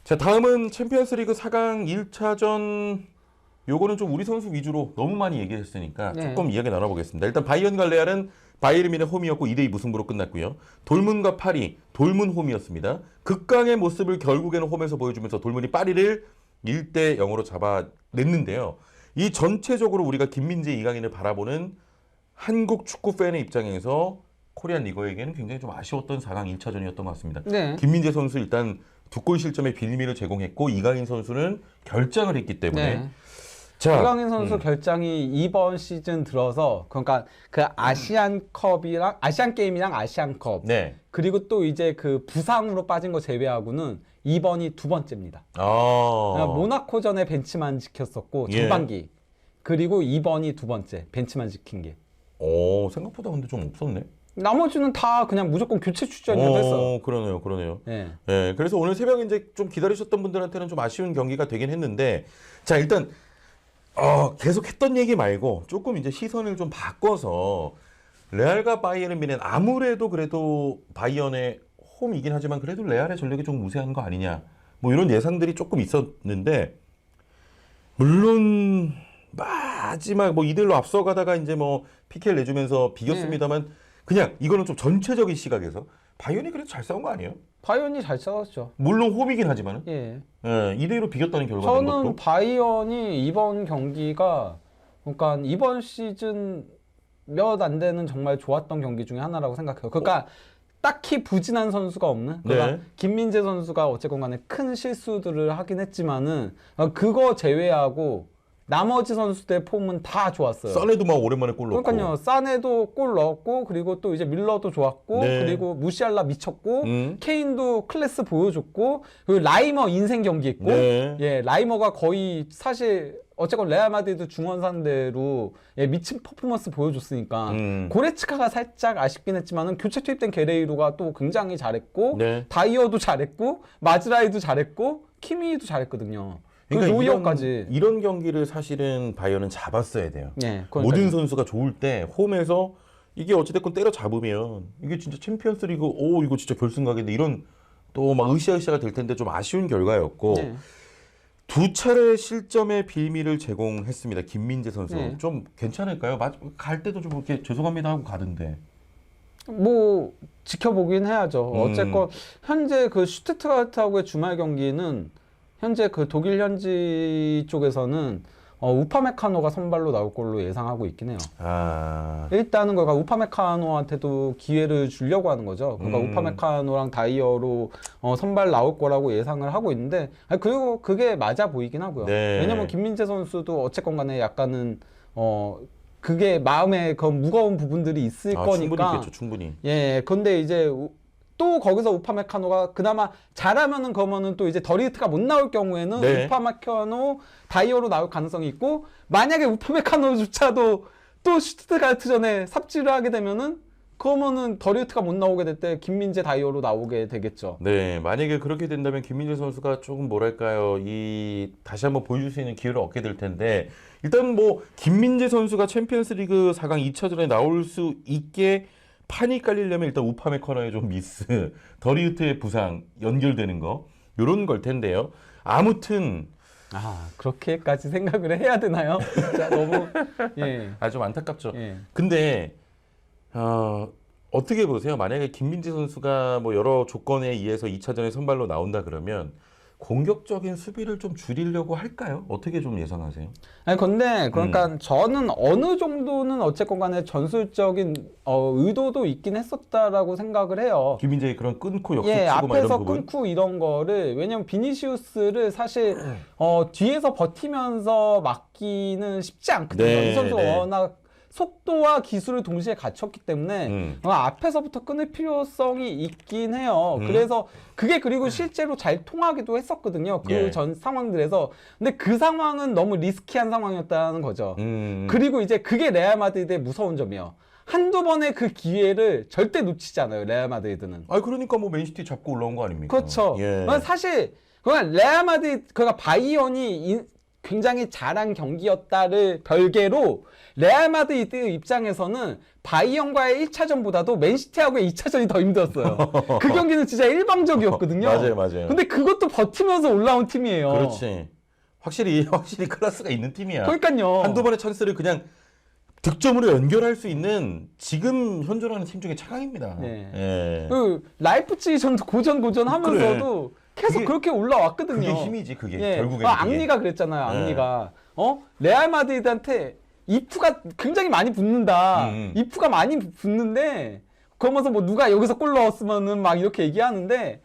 자, 다음은 챔피언스리그 4강 1차전. 요거는 좀 우리 선수 위주로 너무 많이 얘기했으니까 네. 조금 이야기 나눠보겠습니다. 일단 바이언과 레알은 바이에른 뮌헨 홈이었고 2대2 무승부로 끝났고요. 돌문과 파리, 돌문 홈이었습니다. 극강의 모습을 결국에는 홈에서 보여주면서 돌문이 파리를 1대0으로 잡아냈는데요. 이 전체적으로 우리가 김민재, 이강인을 바라보는 한국 축구 팬의 입장에서 코리안 리거에게는 굉장히 좀 아쉬웠던 4강 1차전이었던 것 같습니다. 네. 김민재 선수 일단 두 골 실점의 빌미를 제공했고 이강인 선수는 결장을 했기 때문에 네. 자, 이강인 선수 결장이 이번 시즌 들어서 그러니까 그 아시안컵이랑 아시안 게임이랑 아시안컵 네. 그리고 또 이제 그 부상으로 빠진 거 제외하고는 이번이 두 번째입니다. 아. 모나코전에 벤치만 지켰었고 예. 전반기 그리고 이번이 두 번째 벤치만 지킨 게. 생각보다 근데 좀 없었네. 나머지는 다 그냥 무조건 교체 출전이라고 했어. 그러네요, 그러네요. 네. 예, 그래서 오늘 새벽에 이제 좀 기다리셨던 분들한테는 좀 아쉬운 경기가 되긴 했는데, 자, 일단, 계속 했던 얘기 말고 조금 이제 시선을 좀 바꿔서, 레알과 바이에른 뮌헨 아무래도 그래도 바이언의 홈이긴 하지만 그래도 레알의 전력이 좀 우세한 거 아니냐. 뭐 이런 예상들이 조금 있었는데, 물론, 마지막 뭐 2대1로 앞서가다가 이제 뭐 PK를 내주면서 비겼습니다만, 그냥 이거는 좀 전체적인 시각에서 바이언이 그래도 잘 싸운 거 아니에요? 바이언이 잘 싸웠죠. 물론 홈이긴 하지만은 예. 2대1로 비겼다는 결과인 저는 것도 바이언이 이번 경기가 그러니까 이번 시즌 몇 안 되는 정말 좋았던 경기 중에 하나라고 생각해요. 그러니까 딱히 부진한 선수가 없는. 그러니까 네. 김민재 선수가 어쨌건 간에 큰 실수들을 하긴 했지만은 그거 제외하고 나머지 선수들의 폼은 다 좋았어요. 써네도 막 오랜만에 골 넣고. 그러니까요. 사네도 골 넣었고 그리고 또 이제 밀러도 좋았고 네. 그리고 무시알라 미쳤고 케인도 클래스 보여줬고 그리고 라이머 인생 경기했고 네. 예 라이머가 거의 사실 어쨌건 레알 마드리드 중원 상대로 예, 미친 퍼포먼스 보여줬으니까 고레츠카가 살짝 아쉽긴 했지만은 교체 투입된 게레이로가 또 굉장히 잘했고 네. 다이어도 잘했고 마즈라이도 잘했고 키미도 잘했거든요. 그러니까 노이어까지 이런 경기를 사실은 바이언은 잡았어야 돼요. 네, 그러니까요. 모든 선수가 좋을 때 홈에서 이게 어찌됐건 때려 잡으면 이게 진짜 챔피언스리그 이거 진짜 결승 가겠네 이런 또 막 으쌰으쌰가 될 텐데 좀 아쉬운 결과였고 네. 두 차례 실점의 빌미를 제공했습니다. 김민재 선수 네. 좀 괜찮을까요? 갈 때도 좀 이렇게 죄송합니다 하고 가던데. 뭐 지켜보긴 해야죠. 어쨌건 현재 그 슈투트가르트하고의 주말 경기는 현재 그 독일 현지 쪽에서는 우파메카노가 선발로 나올 걸로 예상하고 있긴 해요. 일단은 그러니까 우파메카노한테도 기회를 주려고 하는 거죠. 그러니까 우파메카노랑 다이어로 선발 나올 거라고 예상을 하고 있는데 그리고 그게 맞아 보이긴 하고요. 네. 왜냐면 김민재 선수도 어쨌건 간에 약간은 그게 마음에 그 무거운 부분들이 있을 거니까. 충분히 있겠죠, 충분히. 예, 근데 이제 또 거기서 우파메카노가 그나마 잘하면은 그러면은 또 이제 더리우트가 못 나올 경우에는 네. 우파메카노 다이어로 나올 가능성이 있고 만약에 우파메카노조차도 또 슈투트가르트전에 삽질을 하게 되면은 그러면은 더리우트가 못 나오게 될 때 김민재 다이어로 나오게 되겠죠. 네, 만약에 그렇게 된다면 김민재 선수가 조금 뭐랄까요, 다시 한번 보여줄 수 있는 기회를 얻게 될 텐데 일단 뭐 김민재 선수가 챔피언스리그 4강 2차전에 나올 수 있게 판이 깔리려면 일단 우파메카노의 좀 미스, 더리우트의 부상 연결되는 거 이런 걸 텐데요. 아무튼 그렇게까지 생각을 해야 되나요? 진짜 너무 예. 좀 안타깝죠. 예. 근데 어떻게 보세요? 만약에 김민재 선수가 뭐 여러 조건에 의해서 2차전에 선발로 나온다 그러면 공격적인 수비를 좀 줄이려고 할까요? 어떻게 좀 예상하세요? 아니 근데 그러니까 저는 어느 정도는 어쨌건 간에 전술적인 의도도 있긴 했었다라고 생각을 해요. 김민재의 그런 끊고 역습 예, 치고 막 이런 앞에서 부분. 끊고 이런 거를 왜냐면 비니시우스를 사실 뒤에서 버티면서 막기는 쉽지 않거든요. 네, 이 선수가 네. 워낙 속도와 기술을 동시에 갖췄기 때문에 앞에서부터 끊을 필요성이 있긴 해요. 그래서 그게 그리고 실제로 잘 통하기도 했었거든요. 그 예. 전 상황들에서. 근데 그 상황은 너무 리스키한 상황이었다는 거죠. 그리고 이제 그게 레알 마드리드의 무서운 점이에요. 한두 번의 그 기회를 절대 놓치지 않아요. 레알 마드리드는. 그러니까 뭐 맨시티 잡고 올라온 거 아닙니까? 그렇죠. 예. 사실 그냥 레알 마드리드 그러니까 바이언이 굉장히 잘한 경기였다를 별개로 레알 마드리드 입장에서는 바이언과의 1차전보다도 맨시티하고의 2차전이 더 힘들었어요. 그 경기는 진짜 일방적이었거든요. 맞아요, 맞아요. 근데 그것도 버티면서 올라온 팀이에요. 그렇지. 확실히 클래스가 있는 팀이야. 그러니까요. 한두 번의 찬스를 그냥 득점으로 연결할 수 있는 지금 현존하는 팀 중에 최강입니다. 네. 예. 그 라이프치히전도 고전 하면서도 계속 그게- 그렇게 올라왔거든요. 그게 힘이지, 그게. 예. 결국에는. 앙리가 그랬잖아요. 앙리가 레알 마드리드한테 이프가 굉장히 많이 붙는다. 이프가 많이 붙는데 그러면서 뭐 누가 여기서 골 넣었으면은 막 이렇게 얘기하는데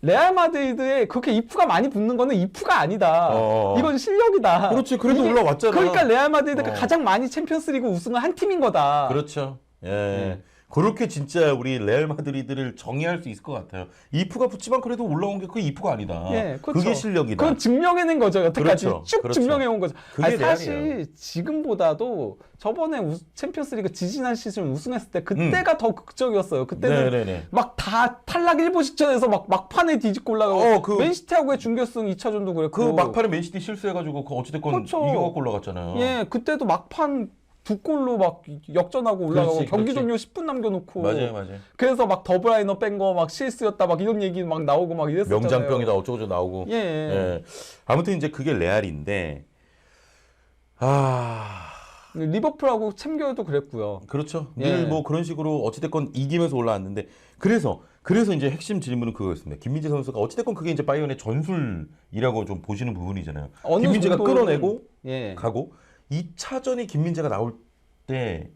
레알 마드리드에 그렇게 이프가 많이 붙는 거는 이프가 아니다. 이건 실력이다. 그렇지, 그래도 이게- 올라왔잖아. 그러니까 레알 마드리드가 가장 많이 챔피언스리그 우승을 한 팀인 거다. 그렇죠. 예. 네. 그렇게 진짜 우리 레알 마드리드를 정의할 수 있을 것 같아요. 이프가 붙지만 그래도 올라온 게 그 이프가 아니다. 예, 그렇죠. 그게 실력이다. 그건 증명해낸 거죠. 여태까지 그렇죠. 쭉 그렇죠. 증명해온 거죠. 그게 아니, 사실 레알이에요. 지금보다도 저번에 챔피언스리그 지지난 시즌 우승했을 때 그때가 더 극적이었어요. 그때는 네네네. 막 다 탈락 일보 직전에서 막 막판에 뒤집고 올라가고 그- 맨시티하고의 준결승 2차전도 그랬고 그 막판에 맨시티 실수해가지고 그 어찌됐건 그렇죠. 이겨갖고 올라갔잖아요. 예, 그때도 막판 2골로 막 역전하고 올라가고 그렇지, 경기 그렇지. 종료 10분 남겨놓고 맞아요. 그래서 막 더블라이너 뺀 거 막 실수였다 막 이런 얘기 막 나오고 막 이랬었잖아요. 명장병이다 어쩌고저쩌고 나오고. 예. 예. 아무튼 이제 그게 레알인데, 리버풀하고 챔교도 그랬고요. 그렇죠. 예. 늘 뭐 그런 식으로 어찌됐건 이기면서 올라왔는데, 그래서 이제 핵심 질문은 그거였습니다. 김민재 선수가 어찌됐건 그게 이제 바이언의 전술이라고 좀 보시는 부분이잖아요. 어느 김민재가 정도는- 끌어내고 예. 가고 2차전에 김민재가 나올 때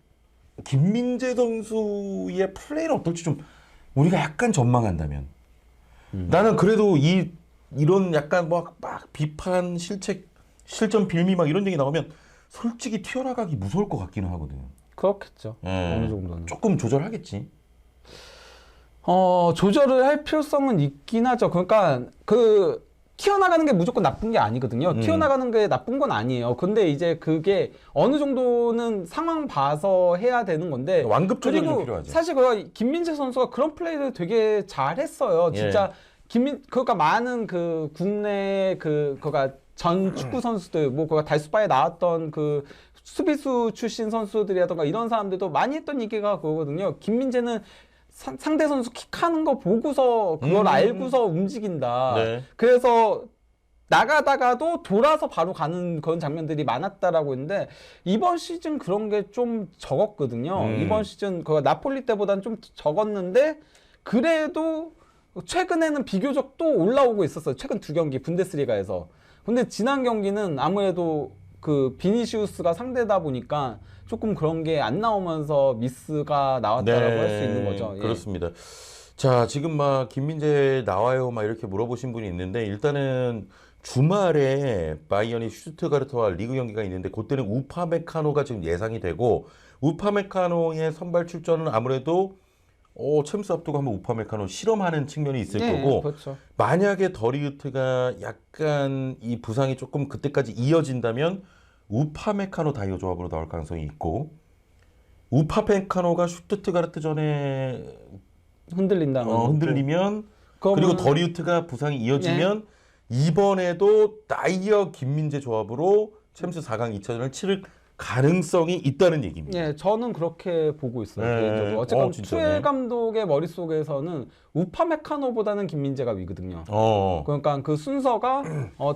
김민재 선수의 플레이는 어떨지 좀 우리가 약간 전망한다면 나는 그래도 이런 약간 막 비판 실점 빌미 막 이런 얘기 나오면 솔직히 튀어나가기 무서울 것 같기는 하거든요. 그렇겠죠. 예. 어느 정도는. 조금 조절하겠지. 조절을 할 필요성은 있긴 하죠. 그러니까 튀어나가는 게 무조건 나쁜 게 아니거든요. 튀어나가는 게 나쁜 건 아니에요. 근데 이제 그게 어느 정도는 상황 봐서 해야 되는 건데. 완급 조절이 좀 그리고 필요하죠. 사실 김민재 선수가 그런 플레이를 되게 잘했어요. 진짜 그러니까 많은 그 국내 그가 전 축구 선수들 그가 달수바에 나왔던 그 수비수 출신 선수들이라던가 이런 사람들도 많이 했던 얘기가 그거거든요. 김민재는 상대 선수 킥하는 거 보고서 그걸 알고서 움직인다. 네. 그래서 나가다가도 돌아서 바로 가는 그런 장면들이 많았다라고 했는데 이번 시즌 그런 게 좀 적었거든요. 이번 시즌 나폴리 때보다는 좀 적었는데 그래도 최근에는 비교적 또 올라오고 있었어요. 최근 2경기 분데스리가에서. 근데 지난 경기는 아무래도 그 비니시우스가 상대다 보니까 조금 그런 게 안 나오면서 미스가 나왔다라고 할 수 있는 거죠. 예. 그렇습니다. 자, 지금 막 김민재 나와요 막 이렇게 물어보신 분이 있는데 일단은 주말에 바이언이 슈투트가르트와 리그 경기가 있는데 그때는 우파메카노가 지금 예상이 되고 우파메카노의 선발 출전은 아무래도 챔스 앞두고 한번 우파메카노 실험하는 측면이 있을 거고 그렇죠. 만약에 더리우트가 약간 이 부상이 조금 그때까지 이어진다면 우파메카노 다이어 조합으로 나올 가능성이 있고 우파메카노가 슈투트가르트 전에 흔들린다면 흔들리면 그러면- 그리고 더리우트가 부상이 이어지면 이번에도 다이어 김민재 조합으로 챔스 4강 2차전을 치를 가능성이 있다는 얘기입니다. 예, 저는 그렇게 보고 있어요. 네. 개인적으로. 어쨌건 진짜네. 투엘 감독의 머릿속에서는 우파메카노보다는 김민재가 위거든요. 그러니까 그 순서가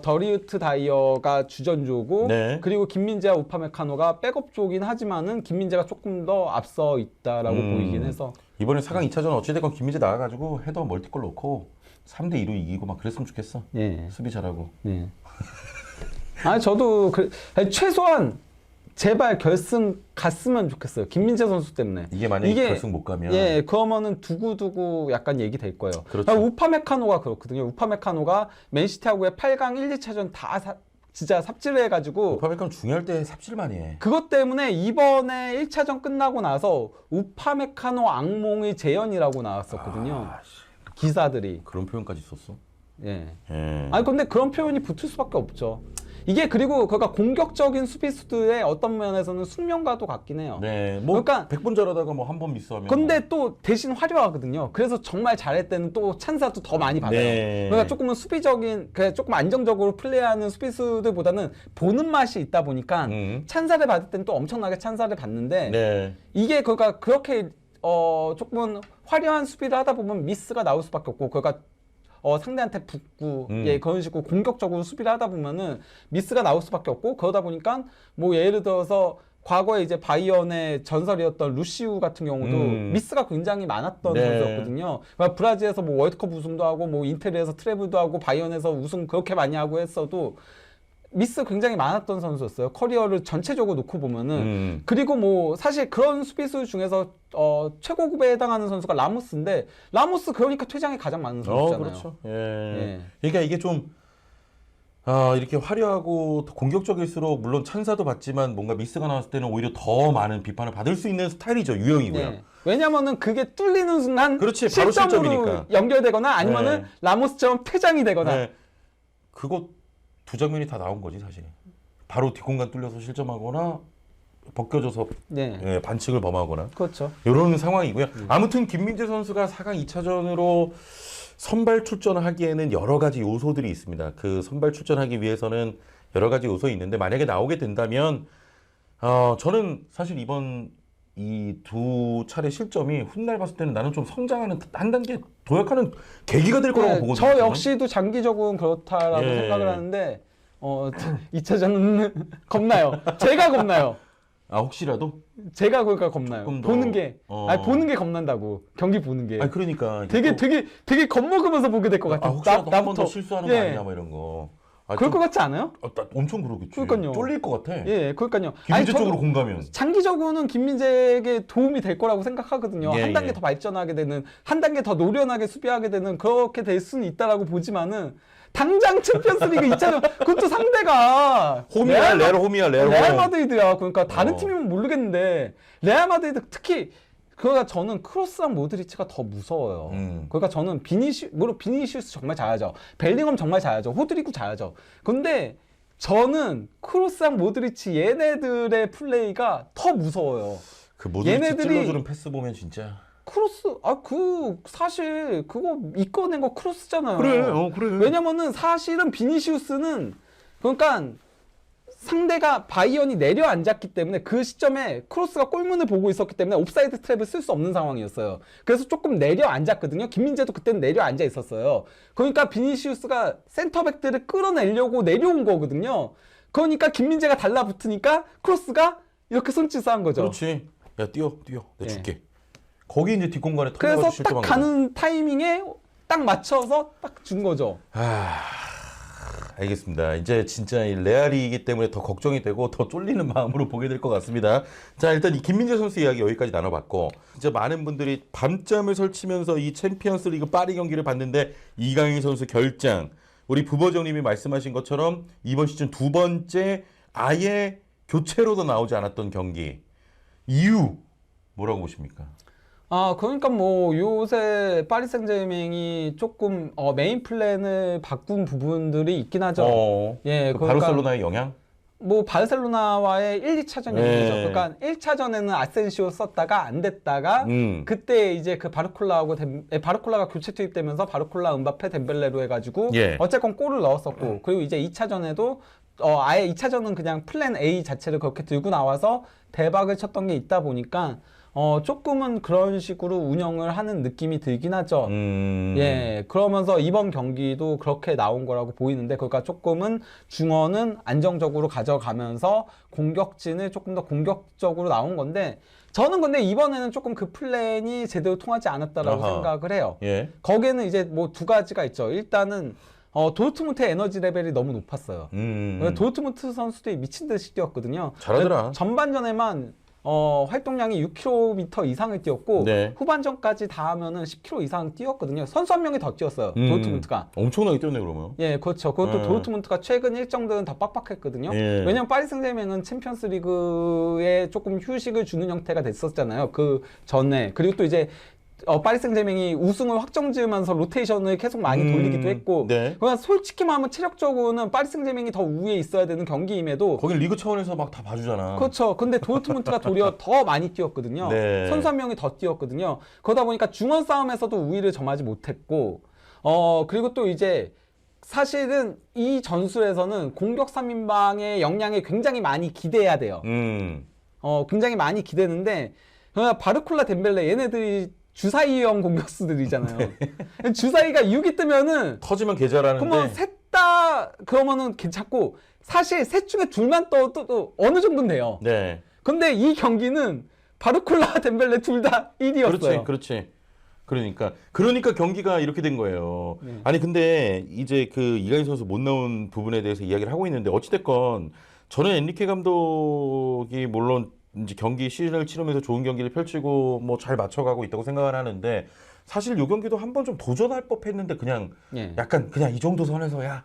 더리우트 다이어가 주전조고 네. 그리고 김민재와 우파메카노가 백업 조긴 하지만은 김민재가 조금 더 앞서 있다라고 보이긴 해서 이번에 4강 2차전 어찌됐건 김민재 나와가지고 헤더 멀티골 넣고 3대2로 이기고 막 그랬으면 좋겠어. 예. 수비 잘하고. 예. 아니 저도 아니, 최소한 제발 결승 갔으면 좋겠어요. 김민재 선수 때문에. 이게 만약에 결승 못 가면 예, 그러면은 두고두고 약간 얘기 될 거예요. 그렇죠. 우파메카노가 그렇거든요. 우파메카노가 맨시티하고의 8강 1, 2차전 다 진짜 삽질을 해가지고 우파메카노 중요할 때 삽질 많이 해. 그것 때문에 이번에 1차전 끝나고 나서 우파메카노 악몽의 재현이라고 나왔었거든요. 기사들이. 그런 표현까지 썼어? 예. 예. 아니 근데 그런 표현이 붙을 수밖에 없죠. 이게 그리고 그러니까 공격적인 수비수들의 어떤 면에서는 숙명과도 같긴 해요. 네, 뭐 그러니까 100번 잘하다가 뭐 한 번 미스하면. 근데 또 대신 화려하거든요. 그래서 정말 잘할 때는 또 찬사도 더 많이 받아요. 네. 그러니까 조금은 수비적인, 그냥 조금 안정적으로 플레이하는 수비수들보다는 보는 맛이 있다 보니까 찬사를 받을 때는 또 엄청나게 찬사를 받는데 네. 이게 그러니까 그렇게 조금은 화려한 수비를 하다 보면 미스가 나올 수밖에 없고 그러니까 상대한테 붙고 예 그런 식으로 공격적으로 수비를 하다 보면은 미스가 나올 수밖에 없고 그러다 보니까 뭐 예를 들어서 과거에 이제 바이언의 전설이었던 루시우 같은 경우도 미스가 굉장히 많았던 네. 선수였거든요. 그러니까 브라질에서 뭐 월드컵 우승도 하고 뭐 인테리에서 트래블도 하고 바이언에서 우승 그렇게 많이 하고 했어도 미스 굉장히 많았던 선수였어요. 커리어를 전체적으로 놓고 보면은. 그리고 뭐 사실 그런 수비수 중에서 최고급에 해당하는 선수가 라모스인데 라모스 그러니까 퇴장이 가장 많은 선수잖아요. 그렇죠. 예. 예. 그러니까 이게 좀 이렇게 화려하고 더 공격적일수록 물론 찬사도 받지만 뭔가 미스가 나왔을 때는 오히려 더 많은 비판을 받을 수 있는 스타일이죠. 유형이고요. 네. 왜냐면은 그게 뚫리는 순간 그렇지, 바로 실점으로 실점이니까. 연결되거나 아니면은 네. 라모스처럼 퇴장이 되거나 네. 그거 두 장면이 다 나온 거지 사실. 바로 뒷공간 뚫려서 실점하거나 벗겨져서 네. 예, 반칙을 범하거나 그렇죠. 이런 상황이고요. 아무튼 김민재 선수가 4강 2차전으로 선발 출전하기에는 여러 가지 요소들이 있습니다. 그 선발 출전하기 위해서는 여러 가지 요소가 있는데 만약에 나오게 된다면 저는 사실 이번 이 두 차례 실점이 훗날 봤을 때는 나는 좀 성장하는 한 단계 도약하는 계기가 될 거라고 보거든요. 저 역시도 장기적으로는 그렇다라고 예. 생각을 하는데 2차전은 겁나요. 제가 겁나요. 혹시라도? 제가 그러니까 겁나요. 조금 더, 보는 게 보는 게 겁난다고. 경기 보는 게. 그러니까 되게 겁먹으면서 보게 될 것 같아요. 혹시라도 한 번 더 실수하는 거 아니냐 뭐 이런 거. 그럴 것 같지 않아요? 나 엄청 그러겠지. 그러니까요. 쫄릴 것 같아. 예, 그러니까요. 김민재 저도 쪽으로 공가면. 장기적으로는 김민재에게 도움이 될 거라고 생각하거든요. 예, 한 단계 예. 더 발전하게 되는, 한 단계 더 노련하게 수비하게 되는 그렇게 될 수는 있다라고 보지만은 당장 챔피언스리그 2차전 그것도 상대가 홈이야, 레알 마드리드야. 그러니까 다른 어. 팀이면 모르겠는데 레알 마드리드 특히 그러니까 저는 크로스랑 모드리치가 더 무서워요. 그러니까 저는 물론 비니시우스 정말 잘하죠. 벨링엄 정말 잘하죠. 호드리구 잘하죠. 근데 저는 크로스랑 모드리치 얘네들의 플레이가 더 무서워요. 그 모드리치 얘네들이- 찔러주는 패스 보면 진짜. 크로스 사실 그거 이끌어낸 거 크로스잖아요. 그래. 왜냐면은 사실은 비니시우스는 그러니까 상대가 바이언이 내려앉았기 때문에 그 시점에 크로스가 골문을 보고 있었기 때문에 옵사이드 트랩을 쓸 수 없는 상황이었어요. 그래서 조금 내려앉았거든요. 김민재도 그때는 내려앉아 있었어요. 그러니까 비니시우스가 센터백들을 끌어내려고 내려온 거거든요. 그러니까 김민재가 달라붙으니까 크로스가 이렇게 손짓을 한 거죠. 그렇지. 야, 뛰어. 내가 예. 줄게. 거기 이제 뒷공간에 그래서 털려가지고 딱 실점한 거죠. 가는 타이밍에 딱 맞춰서 딱 준 거죠. 알겠습니다. 이제 진짜 이 레알이기 때문에 더 걱정이 되고 더 쫄리는 마음으로 보게 될 것 같습니다. 자, 일단 이 김민재 선수 이야기 여기까지 나눠봤고, 이제 많은 분들이 밤잠을 설치면서 이 챔피언스리그 파리 경기를 봤는데 이강인 선수 결장, 우리 부버정님이 말씀하신 것처럼 이번 시즌 두 번째 아예 교체로도 나오지 않았던 경기, 이유 뭐라고 보십니까? 그러니까 뭐 요새 파리 생제르맹이 조금 메인 플랜을 바꾼 부분들이 있긴 하죠. 예, 그러니까 바르셀로나의 영향? 뭐 바르셀로나와의 1, 2차전 예. 얘기죠. 그러니까 1차전에는 아센시오 썼다가 안 됐다가 그때 이제 그 바르콜라가 교체 투입되면서 바르콜라, 은바페, 덴벨레로 해가지고 예. 어쨌건 골을 넣었었고 그리고 이제 2차전에도 아예 2차전은 그냥 플랜 A 자체를 그렇게 들고 나와서 대박을 쳤던 게 있다 보니까 조금은 그런 식으로 운영을 하는 느낌이 들긴 하죠. 예, 그러면서 이번 경기도 그렇게 나온 거라고 보이는데, 그러니까 조금은 중원은 안정적으로 가져가면서 공격진을 조금 더 공격적으로 나온 건데, 저는 근데 이번에는 조금 그 플랜이 제대로 통하지 않았다라고 아하. 생각을 해요. 예. 거기에는 이제 뭐 두 가지가 있죠. 일단은 도르트문트의 에너지 레벨이 너무 높았어요. 도르트문트 선수들이 미친 듯이 뛰었거든요. 잘하더라. 전반전에만 활동량이 6km 이상을 뛰었고 네. 후반전까지 다 하면은 10km 이상 뛰었거든요. 선수 한 명이 더 뛰었어요. 도르트문트가. 엄청나게 뛰었네 그러면. 예, 그렇죠. 그것도 도르트문트가 최근 일정들은 더 빡빡했거든요. 예. 왜냐면 파리 생제르맹은 챔피언스리그에 조금 휴식을 주는 형태가 됐었잖아요. 그 전에. 그리고 또 이제 파리 생제맹이 우승을 확정지으면서 로테이션을 계속 많이 돌리기도 했고 네. 그냥 솔직히 말하면 체력적으로는 파리 생제맹이 더 우위에 있어야 되는 경기임에도 거긴 리그 차원에서 막 다 봐주잖아. 그렇죠. 근데 도르트문트가 도리어 더 많이 뛰었거든요. 네. 선수 한 명이 더 뛰었거든요. 그러다 보니까 중원 싸움에서도 우위를 점하지 못했고 그리고 또 이제 사실은 이 전술에서는 공격 3인방의 역량에 굉장히 많이 기대해야 돼요. 굉장히 많이 기대는데 바르콜라 덴벨레 얘네들이 주사위형 공격수들이잖아요. 네. 주사위가 6이 뜨면은 터지면 계좌라는데. 그러면 셋 다 그러면은 괜찮고 사실 셋 중에 둘만 떠도 어느 정도는 돼요. 네. 근데 이 경기는 바르콜라 덴벨레 둘 다 1위였어요. 그렇지. 그러니까 경기가 이렇게 된 거예요. 네. 아니 근데 이제 그 이강인 선수 못 나온 부분에 대해서 이야기를 하고 있는데 어찌됐건 저는 엔리케 감독이 물론 이제 경기 시즌을 치르면서 좋은 경기를 펼치고 뭐 잘 맞춰가고 있다고 생각을 하는데 사실 요 경기도 한번 좀 도전할 법했는데 그냥 예. 약간 그냥 이 정도 선에서 야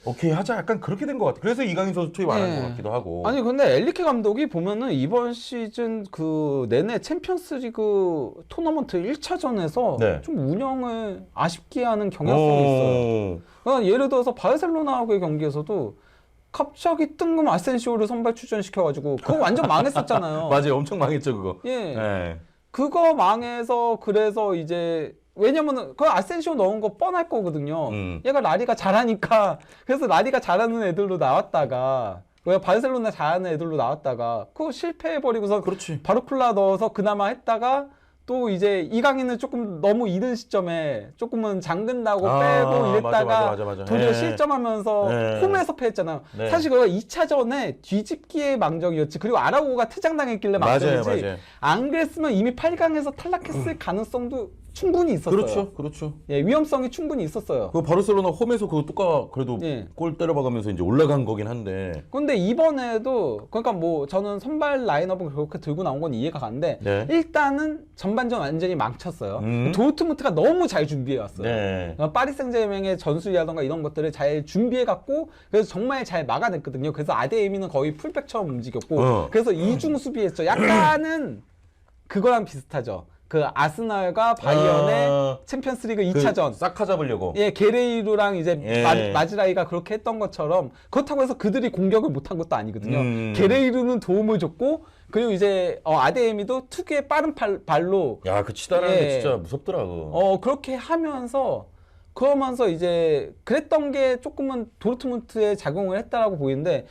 오케이 하자 약간 그렇게 된 것 같아. 그래서 이강인 선수 투입 안 한 것 같기도 하고. 아니 근데 엘리케 감독이 보면은 이번 시즌 그 내내 챔피언스리그 토너먼트 1차전에서 네. 좀 운영을 아쉽게 하는 경향성이 있어요. 그러니까 예를 들어서 바르셀로나하고의 경기에서도 갑자기 뜬금 아센시오를 선발 출전시켜가지고 그거 완전 망했었잖아요. 맞아요, 엄청 망했죠 그거. 예. 네. 그거 망해서 그래서 이제 왜냐면은 그 아센시오 넣은 거 뻔할 거거든요. 얘가 라리가 잘하니까 그래서 라리가 잘하는 애들로 나왔다가 왜 바르셀로나 잘하는 애들로 나왔다가 그거 실패해버리고서 그렇지. 바르콜라 넣어서 그나마 했다가 또 이제 이강인을 조금 너무 이른 시점에 조금은 잠근다고 빼고 이랬다가 맞아. 도리어 예. 실점하면서 예. 홈에서 패했잖아요. 네. 사실 그거 2차전에 뒤집기의 망정이었지. 그리고 아라고가 퇴장당했길래 망정이지. 맞아요. 안 그랬으면 이미 8강에서 탈락했을 가능성도 충분히 있었어요. 그렇죠. 예, 위험성이 충분히 있었어요. 그 바르셀로나 홈에서 그거 뚜까 그래도 예. 골 때려박으면서 이제 올라간 거긴 한데. 근데 이번에도 그러니까 뭐 저는 선발 라인업을 그렇게 들고 나온 건 이해가 가는데 네. 일단은 전반전 완전히 망쳤어요. 도르트문트가 너무 잘 준비해 왔어요. 네. 파리 생제맹의 전술이라던가 이런 것들을 잘 준비해 갖고 그래서 정말 잘 막아냈거든요. 그래서 아데에미는 거의 풀백처럼 움직였고 그래서 이중 수비했죠. 약간은 그거랑 비슷하죠. 그 아스날과 바이언의 챔피언스리그 2차전. 싹카 잡으려고. 예, 게레이루랑 이제 예. 마즈라이가 그렇게 했던 것처럼 그렇다고 해서 그들이 공격을 못한 것도 아니거든요. 게레이루는 도움을 줬고 그리고 이제 아데에미도 특유의 빠른 발로 야, 그 치달하는 게 예. 진짜 무섭더라고. 그렇게 하면서 그러면서 이제 그랬던 게 조금은 도르트문트에 작용을 했다라고 보이는데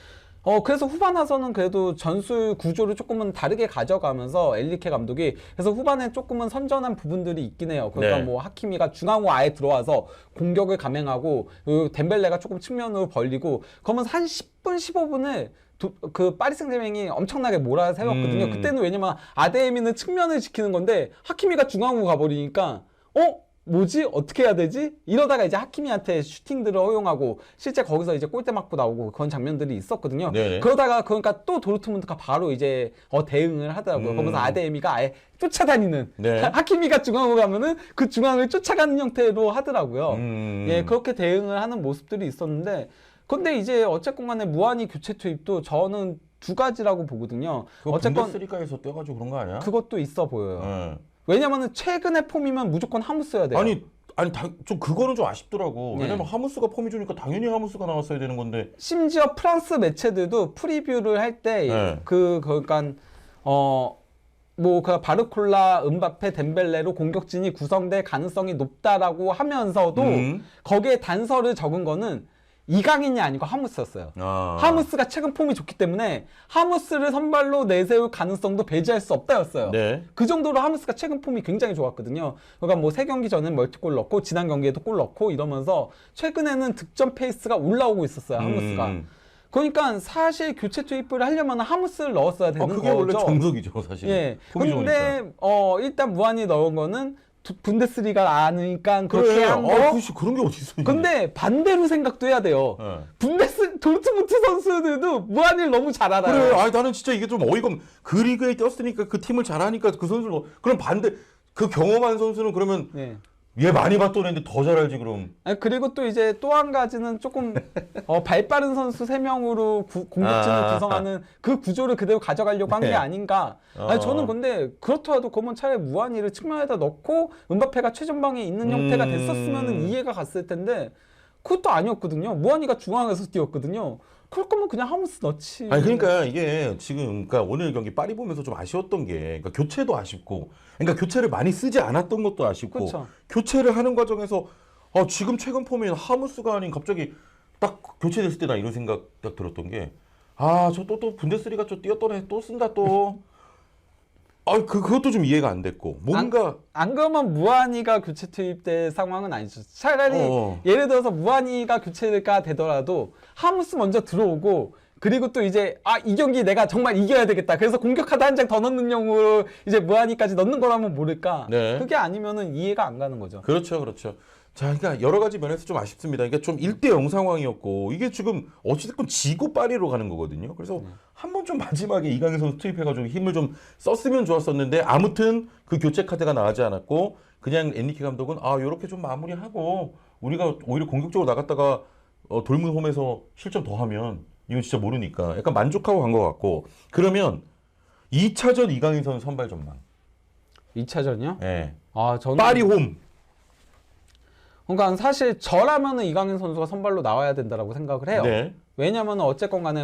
그래서 후반 와서는 그래도 전술 구조를 조금은 다르게 가져가면서 엘리케 감독이 그래서 후반에 조금은 선전한 부분들이 있긴 해요. 그러니까 네. 뭐 하키미가 중앙으로 아예 들어와서 공격을 감행하고 덴벨레가 조금 측면으로 벌리고 그러면서 한 10분 15분을 그 파리 생제맹이 엄청나게 몰아세웠거든요. 그때는 왜냐면 아데에미는 측면을 지키는 건데 하키미가 중앙으로 가버리니까 뭐지? 어떻게 해야 되지? 이러다가 이제 하키미한테 슈팅들을 허용하고 실제 거기서 이제 골대 맞고 나오고 그런 장면들이 있었거든요. 네네. 그러다가 그러니까 또 도르트문트가 바로 이제 대응을 하더라고요. 그러면서 아데에미가 아예 쫓아다니는 네. 하키미가 중앙으로 가면은 그 중앙을 쫓아가는 형태로 하더라고요. 예, 그렇게 대응을 하는 모습들이 있었는데 근데 이제 어쨌건 간에 무한히 교체 투입도 저는 두 가지라고 보거든요. 어쨌건 분데스리가에서 뛰어가지고 그런 거 아니야? 그것도 있어 보여요. 네. 왜냐면은 최근의 폼이면 무조건 하무스 써야 돼요. 아니 좀 그거는 좀 아쉽더라고. 네. 왜냐면 하무스가 폼이 좋으니까 당연히 하무스가 나왔어야 되는 건데. 심지어 프랑스 매체들도 프리뷰를 할 때 네. 그러니까 그 바르콜라, 은바페, 덴벨레로 공격진이 구성될 가능성이 높다라고 하면서도 거기에 단서를 적은 거는 이강인이 아니고 하무스였어요. 하무스가 최근 폼이 좋기 때문에 하무스를 선발로 내세울 가능성도 배제할 수 없다였어요. 네. 그 정도로 하무스가 최근 폼이 굉장히 좋았거든요. 그러니까 뭐 3경기 전엔 멀티골 넣고 지난 경기에도 골 넣고 이러면서 최근에는 득점 페이스가 올라오고 있었어요. 하무스가. 그러니까 사실 교체 투입을 하려면 하무스를 넣었어야 되는 그게 거죠. 원래 정석이죠, 사실. 예. 폼이 근데 좋으니까. 일단 무한히 넣은 거는 분데스리가 아니니까 그렇게 그래. 한 거. 그런 게 어디 있어? 근데 반대로 생각도 해야 돼요. 도르트문트 선수들도 무한히를 너무 잘 알아요. 그래. 나는 진짜 이게 좀 어이가 없네. 그 리그에 뛰었으니까 그 팀을 잘하니까 그 선수를 그럼 반대 그 경험한 선수는 그러면 네. 얘 많이 봤던 애인데 더 잘 알지 그럼. 아니, 그리고 또 이제 또 한 가지는 조금 발 빠른 선수 3명으로 공격진을 구성하는 그 구조를 그대로 가져가려고 한 게 네. 아닌가. 아니, 저는 근데 그렇더라도 그러면 차라리 무한이를 측면에다 넣고 음바페가 최전방에 있는 형태가 됐었으면 이해가 갔을 텐데 그것도 아니었거든요. 무한이가 중앙에서 뛰었거든요. 그럴 거면 그냥 하무스 넣지. 아니 그러니까 이게 지금 그러니까 오늘 경기 파리 보면서 좀 아쉬웠던 게 그러니까 교체도 아쉽고 그러니까 교체를 많이 쓰지 않았던 것도 아쉽고 그쵸. 교체를 하는 과정에서 지금 최근 폼인 하무스가 아닌 갑자기 딱 교체됐을 때 나 이런 생각 딱 들었던 게 저 또 분데스리가 좀 뛰었던 애 또 쓴다 또. 그것도 좀 이해가 안 됐고 뭔가 안 그러면 무한이가 교체 투입될 상황은 아니죠. 차라리 예를 들어서 무한이가 교체가 되더라도 하무스 먼저 들어오고 그리고 또 이제 이 경기 내가 정말 이겨야 되겠다. 그래서 공격하다 한 장 더 넣는 용으로 이제 무한이까지 넣는 거라면 모를까. 네. 그게 아니면은 이해가 안 가는 거죠. 그렇죠. 자, 그러니까 여러 가지 면에서 좀 아쉽습니다. 그러니까 좀 1대0 상황이었고 이게 지금 어찌됐건 지고 파리로 가는 거거든요. 그래서 한번 좀 마지막에 이강인 선수 투입해가지고 힘을 좀 썼으면 좋았었는데 아무튼 그 교체 카드가 나가지 않았고 그냥 엔리케 감독은 이렇게 좀 마무리하고 우리가 오히려 공격적으로 나갔다가 돌문 홈에서 실점 더하면 이건 진짜 모르니까 약간 만족하고 간 것 같고 그러면 2차전 이강인 선수 선발 전망. 2차전이요? 예. 저는 파리 홈. 그러니까 사실 저라면은 이강인 선수가 선발로 나와야 된다라고 생각을 해요. 네. 왜냐면은 어쨌건 간에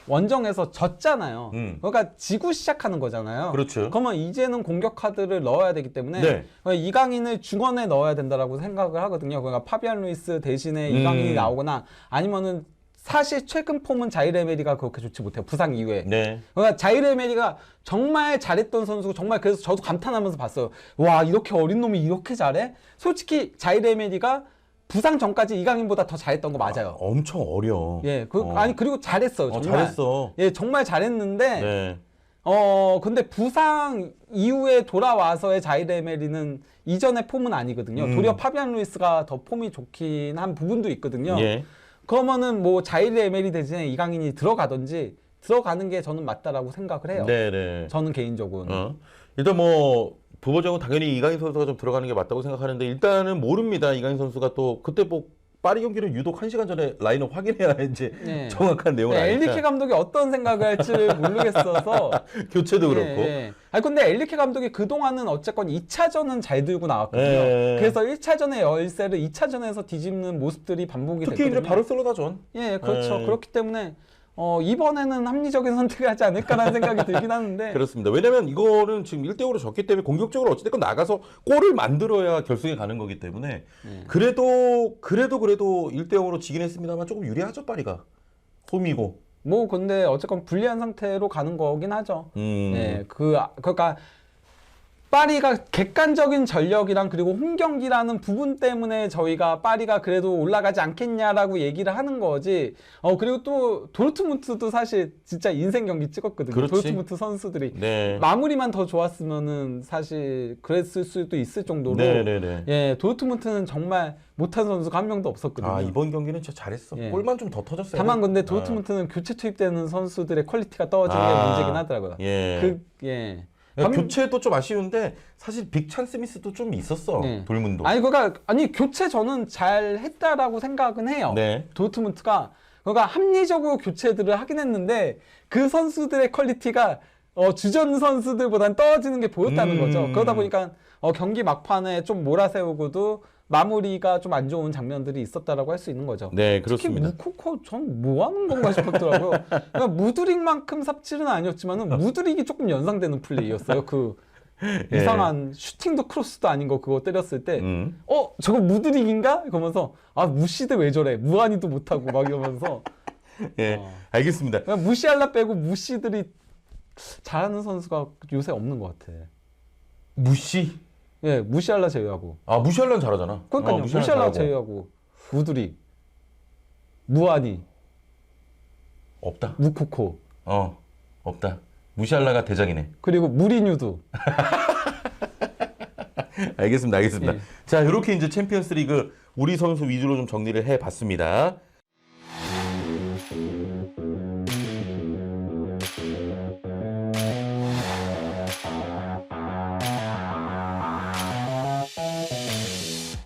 원정에서 졌잖아요. 그러니까 지고 시작하는 거잖아요. 그렇죠. 그러면 이제는 공격 카드를 넣어야 되기 때문에 네. 이강인을 중원에 넣어야 된다라고 생각을 하거든요. 그러니까 파비안 루이스 대신에 이강인이 나오거나 아니면은 사실 최근 폼은 자이르 에메리가 그렇게 좋지 못해요. 부상 이후에. 네. 그러니까 자이르 에메리가 정말 잘했던 선수고 정말 그래서 저도 감탄하면서 봤어요. 와, 이렇게 어린 놈이 이렇게 잘해? 솔직히 자이르 에메리가 부상 전까지 이강인보다 더 잘했던 거 맞아요. 엄청 어려. 예, 아니 그리고 잘했어요. 정말. 잘했어. 예, 정말 잘했는데 네. 근데 부상 이후에 돌아와서의 자이르 에메리는 이전의 폼은 아니거든요. 도리어 파비안 루이스가 더 폼이 좋긴 한 부분도 있거든요. 예. 그러면은 뭐 자이르 에메리 대신에 이강인이 들어가든지 들어가는 게 저는 맞다라고 생각을 해요. 네네. 저는 개인적으로. 일단 뭐 부보적으로 당연히 이강인 선수가 좀 들어가는 게 맞다고 생각하는데 일단은 모릅니다. 이강인 선수가 또 그때 뭐 파리 경기는 유독 1시간 전에 라인업 확인해야 이제 네. 정확한 내용을 아니까. 엘리케 감독이 어떤 생각을 할지를 모르겠어서 교체도 그렇고. 아니 근데 엘리케 감독이 그동안은 어쨌건 2차전은 잘 들고 나왔거든요. 예. 그래서 1차전의 열세를 2차전에서 뒤집는 모습들이 반복이 특히 됐거든요. 이제 바르셀로나전. 예, 그렇죠. 예. 그렇기 때문에 이번에는 합리적인 선택을 하지 않을까라는 생각이 들긴 하는데. 그렇습니다. 왜냐면 이거는 지금 1대5로 졌기 때문에 공격적으로 어찌됐건 나가서 골을 만들어야 결승에 가는 거기 때문에 그래도 1대0으로 지긴 했습니다만 조금 유리하죠, 파리가. 홈이고. 뭐 근데 어쨌건 불리한 상태로 가는 거긴 하죠. 예, 그러니까 파리가 객관적인 전력이랑 그리고 홈 경기라는 부분 때문에 저희가 파리가 그래도 올라가지 않겠냐라고 얘기를 하는 거지. 그리고 또 도르트문트도 사실 진짜 인생 경기 찍었거든요. 그렇지. 도르트문트 선수들이 네. 마무리만 더 좋았으면은 사실 그랬을 수도 있을 정도로. 네네네. 예, 도르트문트는 정말 못한 선수가 한 명도 없었거든요. 이번 경기는 진짜 잘했어. 예. 골만 좀 더 터졌어요. 다만 근데 도르트문트는 교체 투입되는 선수들의 퀄리티가 떨어진 게 문제긴 하더라고요. 예. 교체도 좀 아쉬운데 사실 빅찬 스미스도 좀 있었어. 네. 돌문도. 아니 교체 저는 잘 했다라고 생각은 해요. 네. 도르트문트가 그러니까 합리적으로 교체들을 하긴 했는데 그 선수들의 퀄리티가 주전 선수들보다는 떨어지는 게 보였다는 거죠. 그러다 보니까 경기 막판에 좀 몰아세우고도 마무리가 좀 안 좋은 장면들이 있었다라고 할 수 있는 거죠. 네, 그렇습니다. 특히 무코코 전 뭐 하는 건가 싶었더라고요. 그러니까 무드릭만큼 삽질은 아니었지만은 무드릭이 조금 연상되는 플레이였어요. 그 이상한 슈팅도 크로스도 아닌 거 그거 때렸을 때 저거 무드릭인가? 그러면서 무시드 왜 저래? 무한히도 못하고 막 이러면서 예, 알겠습니다. 그냥 무시할라 빼고 무시들이 잘하는 선수가 요새 없는 것 같아. 무시? 예, 무시할라 제외하고. 무시할라는 잘하잖아. 그러니까요. 무시할라 제외하고 무드릭, 무한히, 없다. 무코코. 없다. 무시할라가 대장이네. 그리고 무리뉴도. 알겠습니다. 예. 자, 이렇게 이제 챔피언스리그 우리 선수 위주로 좀 정리를 해봤습니다.